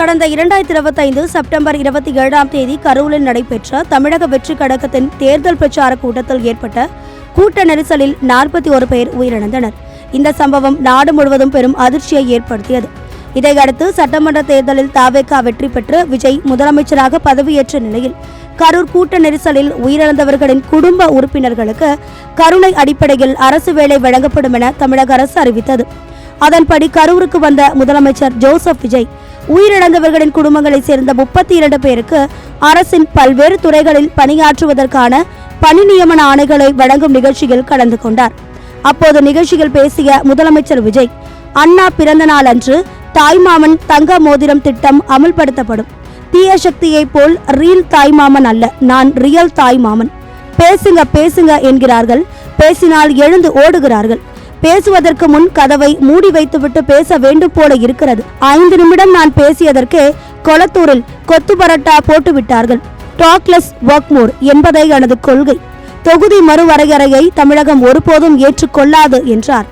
கடந்த 2025 செப்டம்பர் 27ஆம் தேதி கரூரில் நடைபெற்ற தமிழக வெற்றி கழகத்தின் தேர்தல் பிரச்சார கூட்டத்தில் ஏற்பட்ட கூட்ட நெரிசலில் 41 பேர் உயிரிழந்தனர். இந்த சம்பவம் நாடு முழுவதும் பெரும் அதிர்ச்சியை ஏற்படுத்தியது. இதையடுத்து சட்டமன்ற தேர்தலில் தவேக வெற்றி பெற்று விஜய் முதலமைச்சராக பதவியேற்ற நிலையில் கரூர் கூட்ட நெரிசலில் உயிரிழந்தவர்களின் குடும்ப உறுப்பினர்களுக்கு கருணை அடிப்படையில் அரசு வேலை வழங்கப்படும் என தமிழக அரசு அறிவித்தது. அதன்படி கரூருக்கு வந்த முதலமைச்சர் ஜோசப் விஜய் உயிரிழந்தவர்களின் குடும்பங்களைச் சேர்ந்த 32 பேருக்கு அரசின் பல்வேறு துறைகளில் பணியாற்றுவதற்கான பணி நியமன ஆணைகளை வழங்கும் நிகழ்ச்சியில் கலந்து கொண்டார். அப்போது நிகழ்ச்சியில் பேசிய முதலமைச்சர் விஜய், அண்ணா பிறந்த நாள் அன்று தாய்மாமன் தங்க மோதிரம் திட்டம் அமல்படுத்தப்படும். தீய சக்தியை போல் ரீல் தாய்மாமன் அல்ல, நான் ரியல் தாய்மாமன். பேசுங்க பேசுங்க என்கிறார்கள், பேசினால் எழுந்து ஓடுகிறார்கள். பேசுவதற்கு முன் கதவை மூடி வைத்துவிட்டு பேச வேண்டும் போல இருக்கிறது. 5 நிமிடம் நான் பேசியதற்கே கொளத்தூரில் கொத்து பரோட்டா போட்டுவிட்டார்கள். டாக்லெஸ் ஒர்க் மோர் என்பதை எனது கொள்கை. தொகுதி மறுவரையறையை தமிழகம் ஒருபோதும் ஏற்றுக்கொள்ளாது என்றார்.